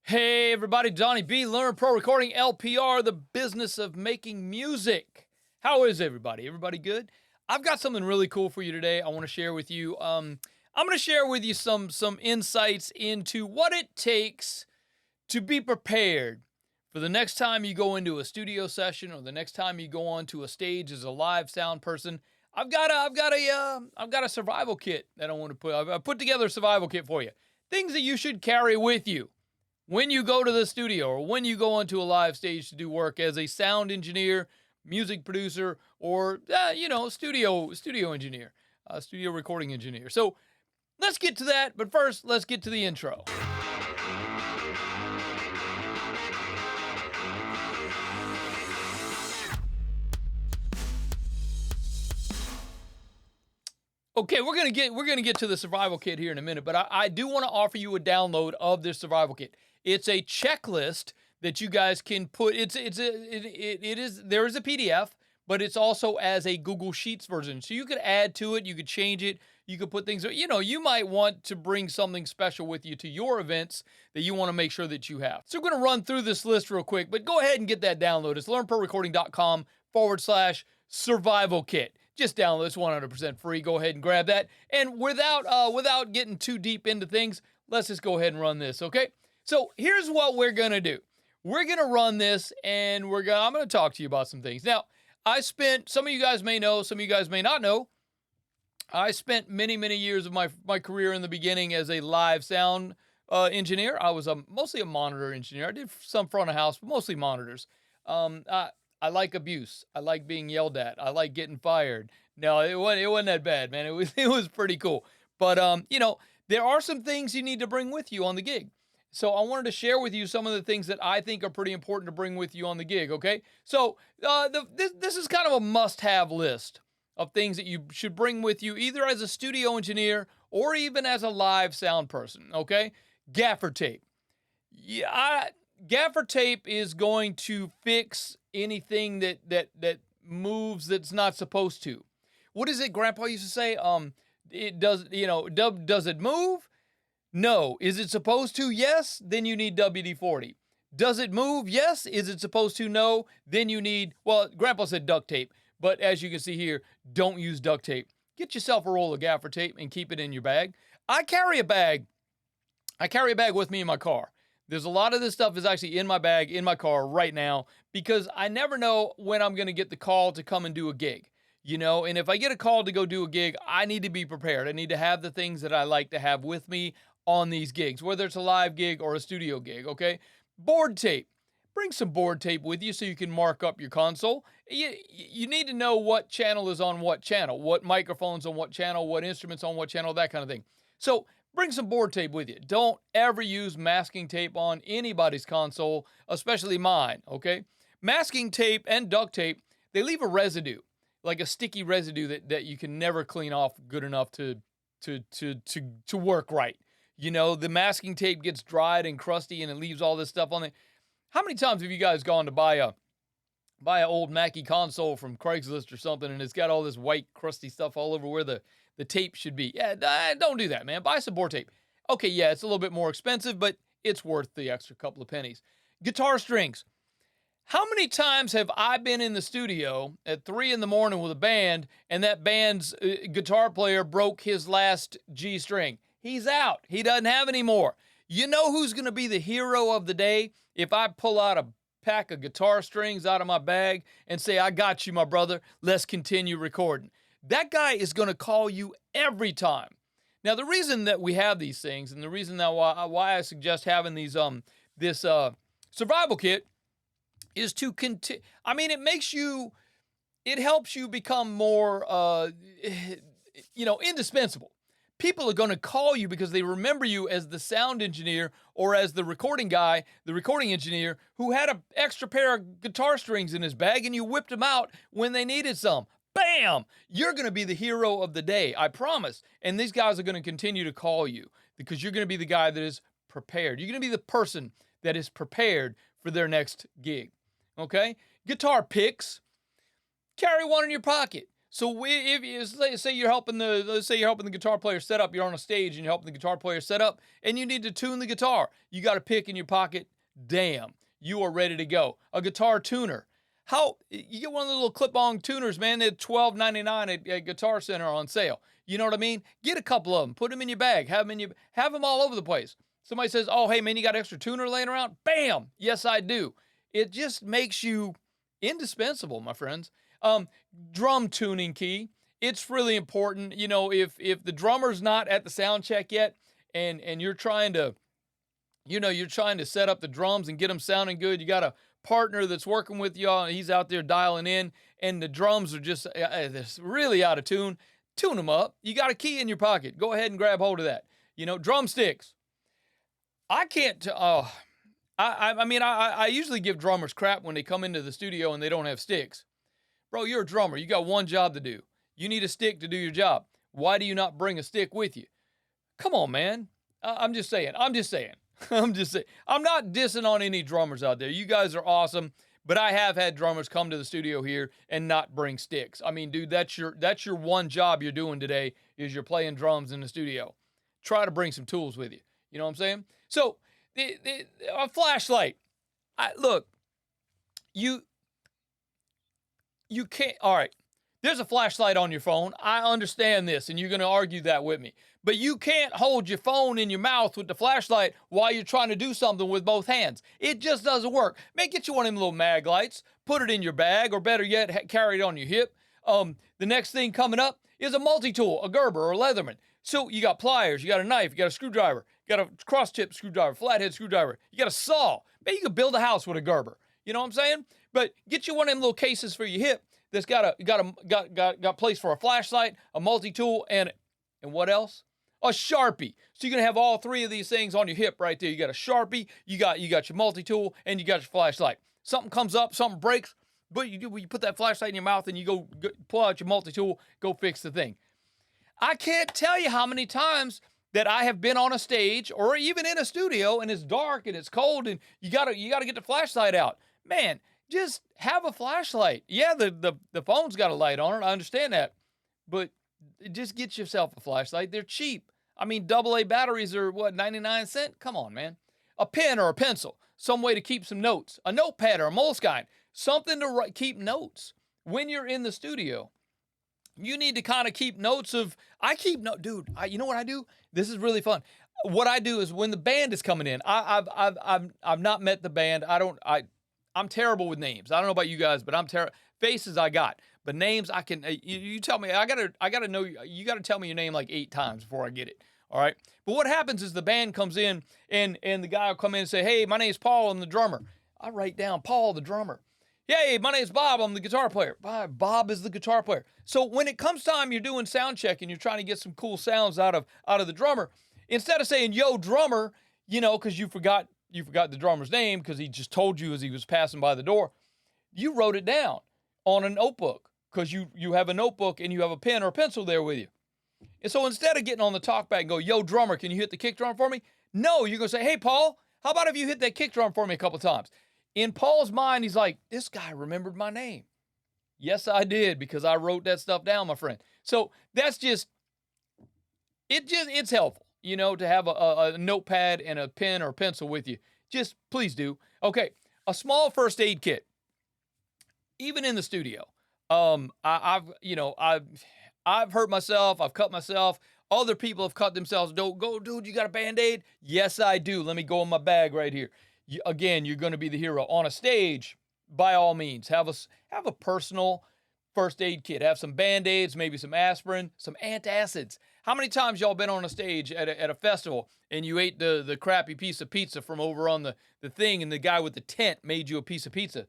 Hey everybody, Donnie B, Learn Pro Recording LPR, the business of making music. How is everybody? Everybody good? I've got something really cool for you today. I want to share with you. I'm going to share with you some insights into what it takes to be prepared for the next time you go into a studio session or the next time you go onto a stage as a live sound person. I've got a survival kit that I want to put. I've put together a survival kit for you. Things that you should carry with you when you go to the studio or when you go onto a live stage to do work as a sound engineer, music producer, or studio engineer, studio recording engineer. So let's get to that, but first let's get to the intro. Okay, we're gonna get to the survival kit here in a minute, but I do want to offer you a download of this survival kit. It's a checklist that you guys can put. There is a PDF, but it's also as a Google Sheets version, so you could add to it, you could change it, you could put things. You might want to bring something special with you to your events that you want to make sure that you have. So we're gonna run through this list real quick, but go ahead and get that download. It's learnprorecording.com/survival kit. Just download. It's 100% free. Go ahead and grab that. And without getting too deep into things, let's just go ahead and run this, okay? So here's what we're gonna do. We're gonna run this, and I'm gonna talk to you about some things. Now, some of you guys may know, some of you guys may not know, I spent many, many years of my career in the beginning as a live sound engineer. I was mostly a monitor engineer. I did some front of house, but mostly monitors. I like abuse. I like being yelled at. I like getting fired. No, it wasn't that bad, man. It was pretty cool. But there are some things you need to bring with you on the gig. So I wanted to share with you some of the things that I think are pretty important to bring with you on the gig, okay? So this is kind of a must-have list of things that you should bring with you either as a studio engineer or even as a live sound person, okay? Gaffer tape. Gaffer tape is going to fix anything that moves that's not supposed to. What is it Grandpa used to say? Does it move? No. Is it supposed to? Yes. Then you need WD-40. Does it move? Yes. Is it supposed to? No. Then you need, well, Grandpa said duct tape, but as you can see here, don't use duct tape. Get yourself a roll of gaffer tape and keep it in your bag. I carry a bag with me in my car. There's a lot of this stuff is actually in my bag, in my car right now, because I never know when I'm going to get the call to come and do a gig, and if I get a call to go do a gig, I need to be prepared. I need to have the things that I like to have with me on these gigs, whether it's a live gig or a studio gig, okay? Board tape. Bring some board tape with you so you can mark up your console. You need to know what channel is on what channel, what microphones on what channel, what instruments on what channel, that kind of thing. So bring some board tape with you. Don't ever use masking tape on anybody's console, especially mine, okay? Masking tape and duct tape, they leave a residue, like a sticky residue that you can never clean off good enough to work right. The masking tape gets dried and crusty and it leaves all this stuff on it. How many times have you guys gone to buy an old Mackie console from Craigslist or something and it's got all this white crusty stuff all over where the tape should be? Yeah, don't do that, man. Buy some board tape. Okay, yeah, it's a little bit more expensive, but it's worth the extra couple of pennies. Guitar strings. How many times have I been in the studio at 3 a.m. with a band and that band's guitar player broke his last G string? He's out. He doesn't have any more. You know who's going to be the hero of the day if I pull out a pack of guitar strings out of my bag and say, I got you, my brother. Let's continue recording. That guy is going to call you every time. Now, the reason that we have these things and the reason that why I suggest having these this survival kit is to continue. I mean, it helps you become more, indispensable. People are going to call you because they remember you as the sound engineer or as the recording guy, the recording engineer who had an extra pair of guitar strings in his bag and you whipped them out when they needed some. Bam! You're going to be the hero of the day, I promise. And these guys are going to continue to call you because you're going to be the guy that is prepared. You're going to be the person that is prepared for their next gig. Okay? Guitar picks. Carry one in your pocket. So if you say you're helping let's say you're helping the guitar player set up, you're on a stage and you're helping the guitar player set up, and you need to tune the guitar. You got a pick in your pocket. Damn, you are ready to go. A guitar tuner. How you get one of the little clip-on tuners, man? They're $12.99 at Guitar Center on sale. You know what I mean? Get a couple of them, put them in your bag, have them all over the place. Somebody says, "Oh, hey man, you got extra tuner laying around?" Bam! Yes, I do. It just makes you indispensable, my friends. Drum tuning key. It's really important. You know, if the drummer's not at the sound check yet, and you're trying to, you're trying to set up the drums and get them sounding good, you got a partner that's working with y'all, and he's out there dialing in, and the drums are just really out of tune. Tune them up. You got a key in your pocket. Go ahead and grab hold of that. Drumsticks. I can't. I usually give drummers crap when they come into the studio and they don't have sticks. Bro, you're a drummer. You got one job to do. You need a stick to do your job. Why do you not bring a stick with you? Come on, man. I'm just saying. I'm not dissing on any drummers out there. You guys are awesome. But I have had drummers come to the studio here and not bring sticks. I mean, dude, that's your one job you're doing today is you're playing drums in the studio. Try to bring some tools with you. You know what I'm saying? So, a flashlight. Look, you can't. All right, there's a flashlight on your phone. I understand this, and you're going to argue that with me. But you can't hold your phone in your mouth with the flashlight while you're trying to do something with both hands. It just doesn't work. Get you one of them little mag lights, put it in your bag, or better yet, carry it on your hip. The next thing coming up is a multi-tool, a Gerber or a Leatherman. So you got pliers, you got a knife, you got a screwdriver, you got a cross-tip screwdriver, flathead screwdriver, you got a saw. Man, you can build a house with a Gerber. You know what I'm saying? But get you one of them little cases for your hip that's got place for a flashlight, a multi-tool, and what else? A Sharpie. So you're gonna have all three of these things on your hip right there. You got a Sharpie, you got your multi-tool, and you got your flashlight. Something comes up, something breaks, but you put that flashlight in your mouth and you go pull out your multi-tool, go fix the thing. I can't tell you how many times that I have been on a stage or even in a studio and it's dark and it's cold and you gotta get the flashlight out. Man, just have a flashlight. Yeah, the phone's got a light on it. I understand that, but just get yourself a flashlight. They're cheap. I mean, AA batteries are what, 99 cents? Come on, man. A pen or a pencil, some way to keep some notes, a notepad or a Moleskine, something to keep notes when you're in the studio. You need to kind of keep notes of. I keep note, dude. You know what I do? This is really fun. What I do is when the band is coming in, I've not met the band. I'm terrible with names. I don't know about you guys, but I'm terrible. Faces I got, but names I can. You tell me. I gotta know. You gotta tell me your name like 8 times before I get it. All right. But what happens is the band comes in and the guy will come in and say, "Hey, my name's Paul. I'm the drummer." I write down Paul, the drummer. "Hey, my name's Bob. I'm the guitar player." Bob is the guitar player. So when it comes time you're doing sound check and you're trying to get some cool sounds out of the drummer, instead of saying "Yo, drummer," because you forgot the drummer's name because he just told you as he was passing by the door, you wrote it down on a notebook because you have a notebook and you have a pen or a pencil there with you. And so instead of getting on the talkback and go, "Yo, drummer, can you hit the kick drum for me?" No, you're going to say, "Hey, Paul, how about if you hit that kick drum for me a couple times?" In Paul's mind, he's like, "This guy remembered my name." Yes, I did, because I wrote that stuff down, my friend. So that's it's helpful, to have a notepad and a pen or pencil with you. Just please do. Okay, a small first aid kit, even in the studio. I've hurt myself. I've cut myself. Other people have cut themselves. Don't go, dude. You got a Band-Aid? Yes, I do. Let me go in my bag right here. Again, you're going to be the hero on a stage. By all means, have a personal first aid kit. Have some Band-Aids, maybe some aspirin, some antacids. How many times y'all been on a stage at a festival and you ate the crappy piece of pizza from over on the thing and the guy with the tent made you a piece of pizza?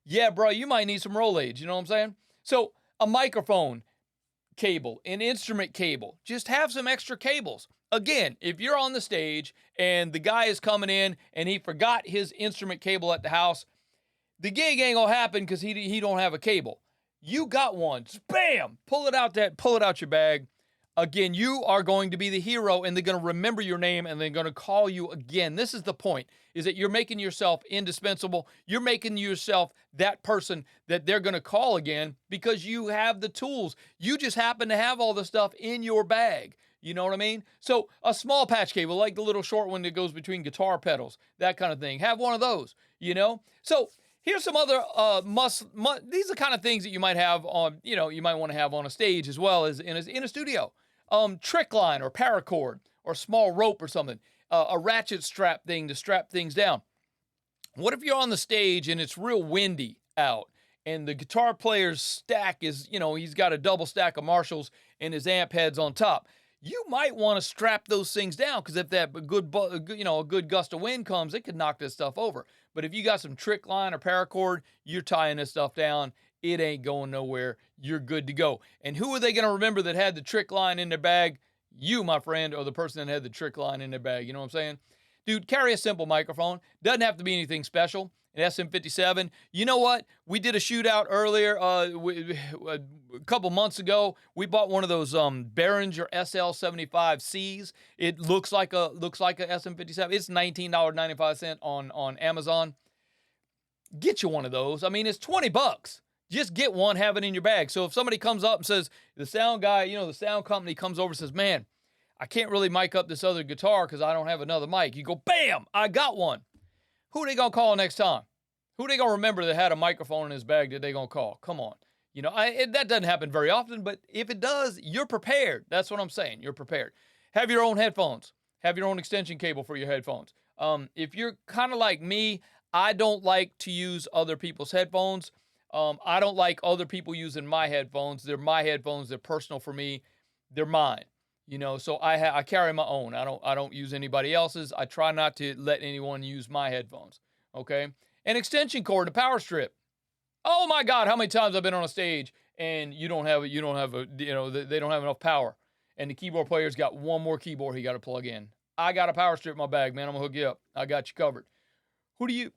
Yeah, bro, you might need some Rolaids. You know what I'm saying? So a microphone cable, an instrument cable. Just have some extra cables. Again, if you're on the stage and the guy is coming in and he forgot his instrument cable at the house, the gig ain't gonna happen because he don't have a cable. You got one. Bam! Pull it out your bag. again, you are going to be the hero, and they're going to remember your name, and they're going to call you again. This is the point, is that you're making yourself indispensable. You're making yourself that person that they're going to call again because you have the tools. You just happen to have all the stuff in your bag. You know what I mean? So a small patch cable, like the little short one that goes between guitar pedals, that kind of thing. Have one of those, you know? So here's some other these are the kind of things that you might have on, you might want to have on a stage as well as in a studio. Trick line or paracord or small rope or something. A ratchet strap thing to strap things down. What if you're on the stage and it's real windy out and the guitar player's stack is, he's got a double stack of Marshalls and his amp head's on top? You might want to strap those things down because if that a good gust of wind comes, it could knock this stuff over. But if you got some trick line or paracord, you're tying this stuff down. It ain't going nowhere. You're good to go. And who are they going to remember that had the trick line in their bag? You, my friend, or the person that had the trick line in their bag. You know what I'm saying? Dude, carry a simple microphone. Doesn't have to be anything special. An SM57. You know what? We did a shootout earlier, a couple months ago. We bought one of those Behringer SL75Cs. It looks like a SM57. It's $19.95 on Amazon. Get you one of those. I mean, it's $20. Just get one, have it in your bag. So if somebody comes up and says, the sound guy, the sound company comes over and says, man, I can't really mic up this other guitar because I don't have another mic. You go, bam, I got one. Who are they going to call next time? Who are they going to remember that had a microphone in his bag that they going to call? Come on. That doesn't happen very often, but if it does, you're prepared. That's what I'm saying. You're prepared. Have your own headphones. Have your own extension cable for your headphones. If you're kind of like me, I don't like to use other people's headphones. I don't like other people using my headphones. They're my headphones. They're personal for me. They're mine. So I carry my own. I don't use anybody else's. I try not to let anyone use my headphones. Okay. An extension cord, a power strip. Oh my God, how many times I've been on a stage and they don't have enough power, and the keyboard player's got one more keyboard he got to plug in. I got a power strip in my bag, man. I'm gonna hook you up. I got you covered. Who do you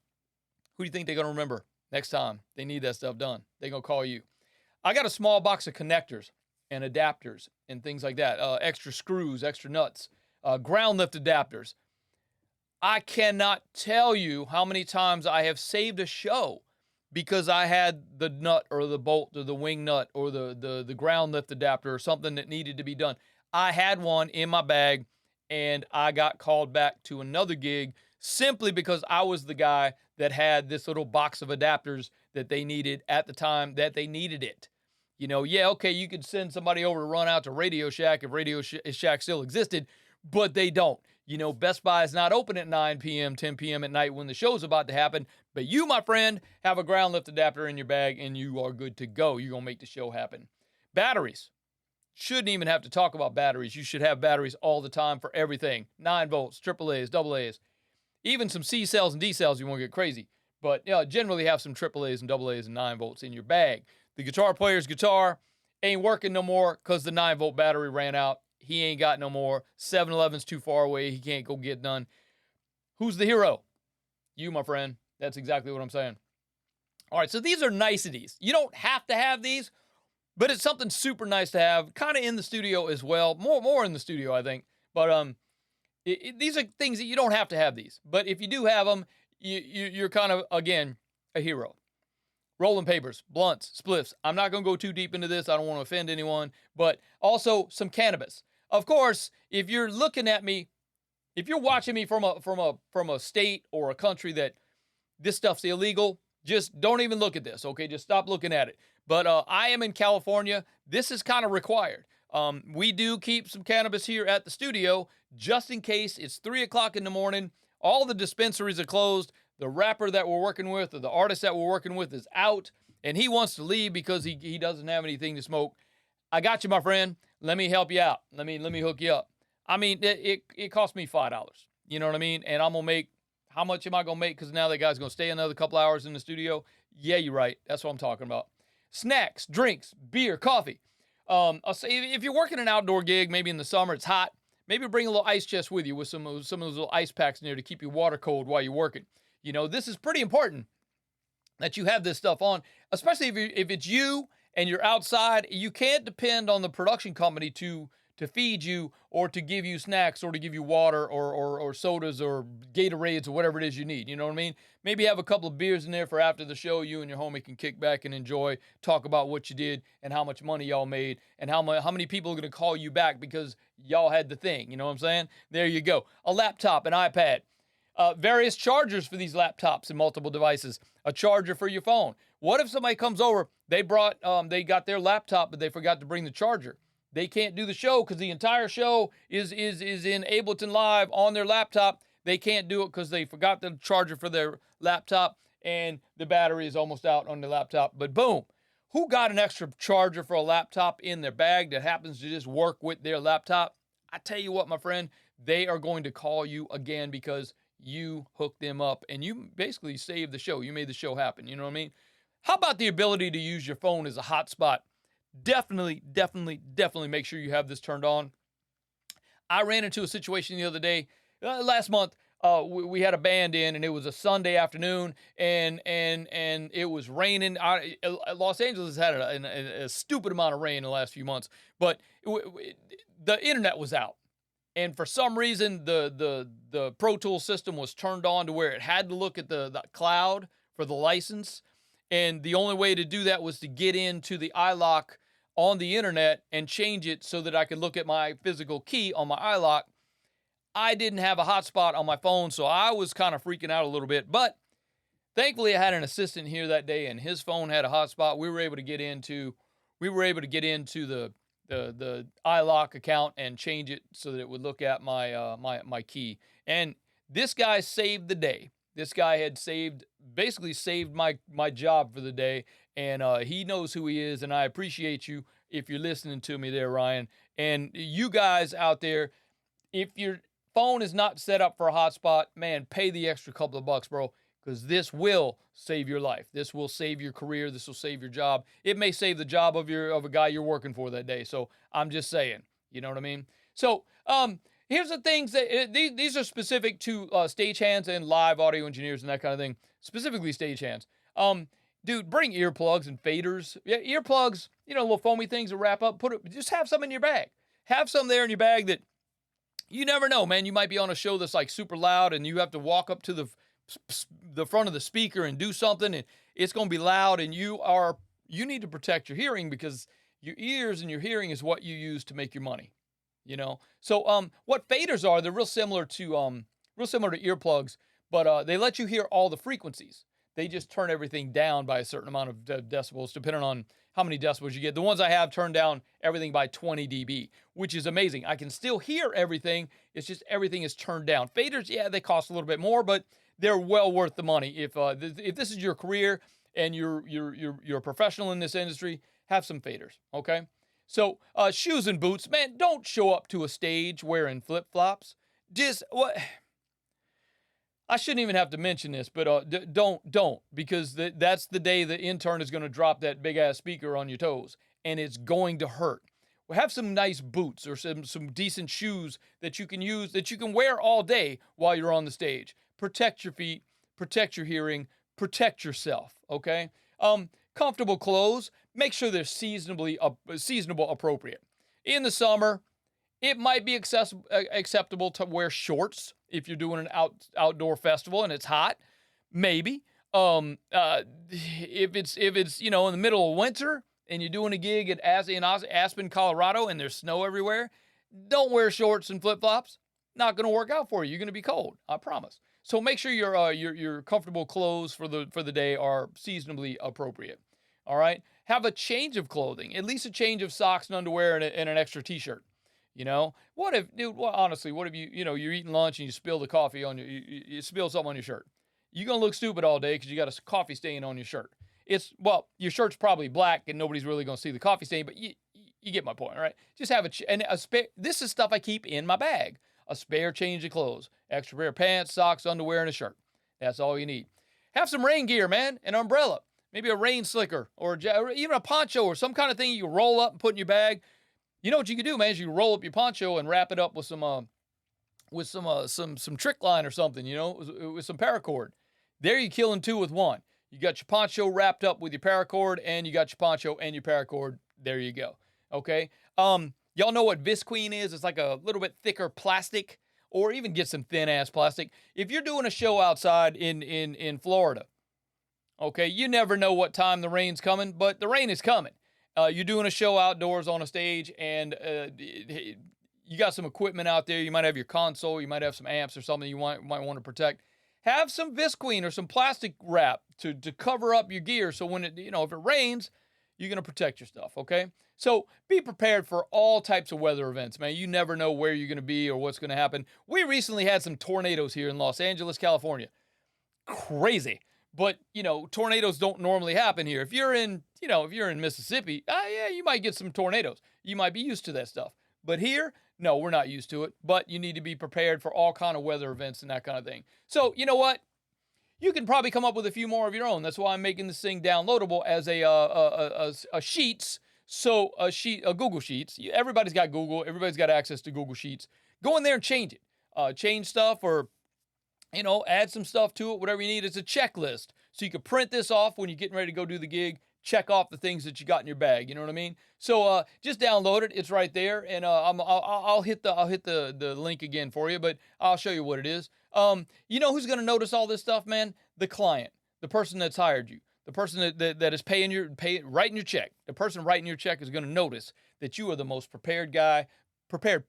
think they're gonna remember next time they need that stuff done? They're gonna call you. I got a small box of connectors and adapters and things like that. Extra screws, extra nuts, ground lift adapters. I cannot tell you how many times I have saved a show because I had the nut or the bolt or the wing nut or the ground lift adapter or something that needed to be done. I had one in my bag and I got called back to another gig simply because I was the guy that had this little box of adapters that they needed at the time that they needed it. Okay, you could send somebody over to run out to Radio Shack if Radio Shack still existed, but they don't. Best Buy is not open at 9 p.m., 10 p.m. at night when the show's about to happen. But you, my friend, have a ground lift adapter in your bag and you are good to go. You're going to make the show happen. Batteries. Shouldn't even have to talk about batteries. You should have batteries all the time for everything. 9 volts, AAAs, AA's. Even some C cells and D cells, you won't get crazy. But generally have some AAAs and AA's and 9 volts in your bag. The guitar player's guitar ain't working no more because the 9-volt battery ran out. He ain't got no more. 7-Eleven's too far away. He can't go get none. Who's the hero? You, my friend. That's exactly what I'm saying. All right, so these are niceties. You don't have to have these, but it's something super nice to have, kind of in the studio as well. More in the studio, I think. But these are things that you don't have to have these. But if you do have them, you're kind of, again, a hero. Rolling papers, blunts, spliffs. I'm not going to go too deep into this. I don't want to offend anyone. But also some cannabis. Of course, if you're looking at me, if you're watching me from a state or a country that this stuff's illegal, just don't even look at this, okay? Just stop looking at it. But I am in California. This is kind of required. We do keep some cannabis here at the studio just in case it's 3 o'clock in the morning. All the dispensaries are closed. The rapper that we're working with or the artist that we're working with is out, and he wants to leave because he doesn't have anything to smoke. I got you, my friend. Let me help you out. Let me hook you up. I mean, it cost me $5. You know what I mean? And I'm going to make, how much am I going to make? Because now that guy's going to stay another couple hours in the studio. Yeah, you're right. That's what I'm talking about. Snacks, drinks, beer, coffee. I'll say if you're working an outdoor gig, maybe in the summer, it's hot. Maybe bring a little ice chest with you with some of those little ice packs in there to keep your water cold while you're working. This is pretty important that you have this stuff on, especially if it's you and you're outside. You can't depend on the production company to to feed you or to give you snacks or to give you water or sodas or Gatorades or whatever it is you need. You know what I mean? Maybe have a couple of beers in there for after the show. You and your homie can kick back and enjoy, talk about what you did and how much money y'all made and how many people are going to call you back because y'all had the thing. You know what I'm saying? There you go. A laptop, an iPad. Various chargers for these laptops and multiple devices. A charger for your phone. What if somebody comes over, they got their laptop, but they forgot to bring the charger? They can't do the show because the entire show is in Ableton Live on their laptop. They can't do it because they forgot the charger for their laptop and the battery is almost out on the laptop. But boom, who got an extra charger for a laptop in their bag that happens to just work with their laptop? I tell you what, my friend, they are going to call you again because you hooked them up and you basically saved the show. You made the show happen. You know what I mean? How about the ability to use your phone as a hotspot? Definitely make sure you have this turned on. I ran into a situation the other day, last month. We had a band in, and it was a Sunday afternoon, and it was raining. Los Angeles has had a stupid amount of rain in the last few months, but the internet was out. And for some reason, the Pro Tools system was turned on to where it had to look at the cloud for the license. And the only way to do that was to get into the iLok on the internet and change it so that I could look at my physical key on my iLok. I didn't have a hotspot on my phone, so I was kind of freaking out a little bit. But thankfully, I had an assistant here that day, and his phone had a hotspot. We were able to get into the iLok account and change it so that it would look at my key. And this guy saved the day. This guy had basically saved my job for the day, and he knows who he is, and I appreciate you if you're listening to me there, Ryan. And you guys out there, if your phone is not set up for a hotspot, man, pay the extra couple of bucks, bro, because this will save your life. This will save your career. This will save your job. It may save the job of a guy you're working for that day. So I'm just saying, you know what I mean? So here's the things that these are specific to stagehands and live audio engineers and that kind of thing. Specifically stagehands. Dude, bring earplugs and faders. Yeah, earplugs, little foamy things to wrap up. Just have some in your bag. Have some there in your bag that you never know, man. You might be on a show that's like super loud and you have to walk up to the front of the speaker and do something and it's going to be loud and you need to protect your hearing because your ears and your hearing is what you use to make your money. So what faders are, they're real similar to earplugs, but they let you hear all the frequencies. They just turn everything down by a certain amount of decibels, depending on how many decibels you get. The ones I have turn down everything by 20 dB, which is amazing. I can still hear everything. It's just everything is turned down. Faders, yeah, they cost a little bit more, but they're well worth the money. If this is your career and you're a professional in this industry, have some faders, okay? So, shoes and boots, man, don't show up to a stage wearing flip-flops. I shouldn't even have to mention this, but don't, because that's the day the intern is going to drop that big-ass speaker on your toes, and it's going to hurt. Well, have some nice boots or some decent shoes that you can use, that you can wear all day while you're on the stage. Protect your feet, protect your hearing, protect yourself, okay? Comfortable clothes, make sure they're seasonable appropriate. In the summer, it might be acceptable to wear shorts if you're doing an outdoor festival and it's hot. Maybe. If it's in the middle of winter and you're doing a gig in Aspen, Colorado, and there's snow everywhere, don't wear shorts and flip-flops. Not going to work out for you. You're going to be cold. I promise. So make sure your comfortable clothes for the day are seasonably appropriate. All right. Have a change of clothing, at least a change of socks and underwear and an extra t-shirt. What if you're eating lunch and you spill the coffee on you spill something on your shirt? You're going to look stupid all day because you got a coffee stain on your shirt. Your shirt's probably black and nobody's really going to see the coffee stain, but you get my point, all right? Just have a spare. This is stuff I keep in my bag. A spare change of clothes, extra pair of pants, socks, underwear, and a shirt. That's all you need. Have some rain gear, man, an umbrella, maybe a rain slicker or even a poncho or some kind of thing you roll up and put in your bag. You know what you can do, man, is you roll up your poncho and wrap it up with some trick line or something, with some paracord. There you're killing two with one. You got your poncho wrapped up with your paracord, and you got your poncho and your paracord. There you go. Okay. Y'all know what Visqueen is? It's like a little bit thicker plastic, or even get some thin ass plastic. If you're doing a show outside in Florida, okay, you never know what time the rain's coming, but the rain is coming. You're doing a show outdoors on a stage, and you got some equipment out there. You might have your console, you might have some amps or something you might want to protect. Have some Visqueen or some plastic wrap to cover up your gear, so when it, if it rains, you're gonna protect your stuff. Okay, so be prepared for all types of weather events, man. You never know where you're gonna be or what's gonna happen. We recently had some tornadoes here in Los Angeles, California. Crazy. But, tornadoes don't normally happen here. If you're in Mississippi, yeah, you might get some tornadoes. You might be used to that stuff. But here, no, we're not used to it. But you need to be prepared for all kind of weather events and that kind of thing. So, you know what? You can probably come up with a few more of your own. That's why I'm making this thing downloadable as a Sheets. So a Google Sheets. Everybody's got Google. Everybody's got access to Google Sheets. Go in there and change it. Change stuff, or add some stuff to it, whatever you need. It's a checklist. So you can print this off when you're getting ready to go do the gig, check off the things that you got in your bag. You know what I mean? So just download it. It's right there. And I'll hit the link again for you, but I'll show you what it is. You know who's going to notice all this stuff, man? The client, the person that's hired you, the person that is writing your check. The person writing your check is going to notice that you are the most prepared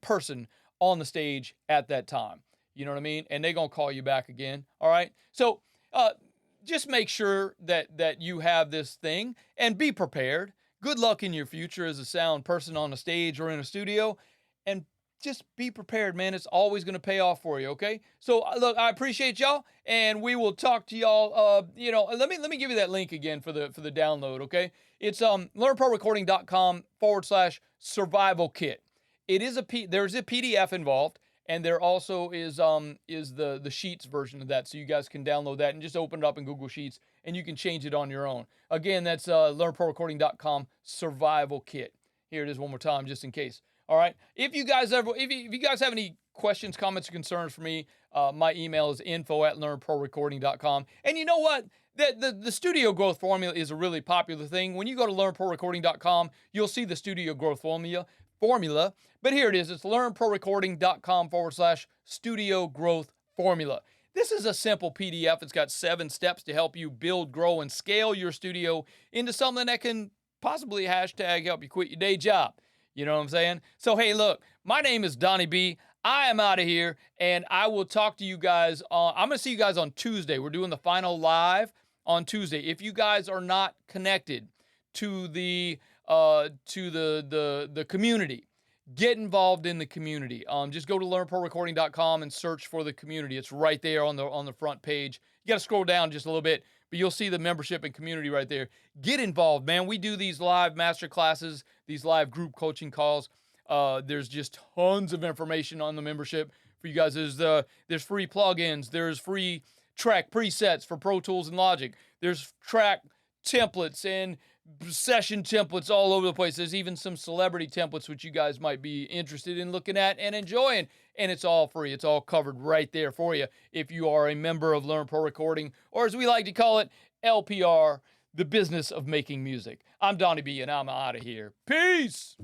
person on the stage at that time. You know what I mean? And they're going to call you back again. All right. So just make sure that you have this thing and be prepared. Good luck in your future as a sound person on a stage or in a studio. And just be prepared, man. It's always going to pay off for you. Okay. So look, I appreciate y'all, and we will talk to y'all. Let me give you that link again for the download. Okay. It's learnprorecording.com/survival kit. There's a PDF involved. And there also is the Sheets version of that, so you guys can download that and just open it up in Google Sheets, and you can change it on your own. Again, that's learnprorecording.com survival kit. Here it is one more time, just in case. All right. If you guys have any questions, comments, or concerns for me, my email is info@learnprorecording.com. And you know what? The studio growth formula is a really popular thing. When you go to learnprorecording.com, you'll see the studio growth formula. But here it is. It's learnprorecording.com/studio growth formula. This is a simple PDF. It's got 7 steps to help you build, grow, and scale your studio into something that can possibly help you quit your day job. You know what I'm saying? So, hey, look, my name is Donnie B. I am out of here, and I will talk to you guys I'm going to see you guys on Tuesday. We're doing the final live on Tuesday. If you guys are not connected to the community, get involved in the community. Just go to learnprorecording.com and search for the community. It's right there on the front page. You got to scroll down just a little bit, but you'll see the membership and community right there. Get involved, man. We do these live master classes, these live group coaching calls. There's just tons of information on the membership for you guys. There's free plugins. There's free track presets for Pro Tools and Logic. There's track templates and session templates all over the place. There's even some celebrity templates which you guys might be interested in looking at and enjoying. And it's all free. It's all covered right there for you if you are a member of Learn Pro Recording, or as we like to call it, LPR, the business of making music. I'm Donnie B, and I'm out of here. Peace!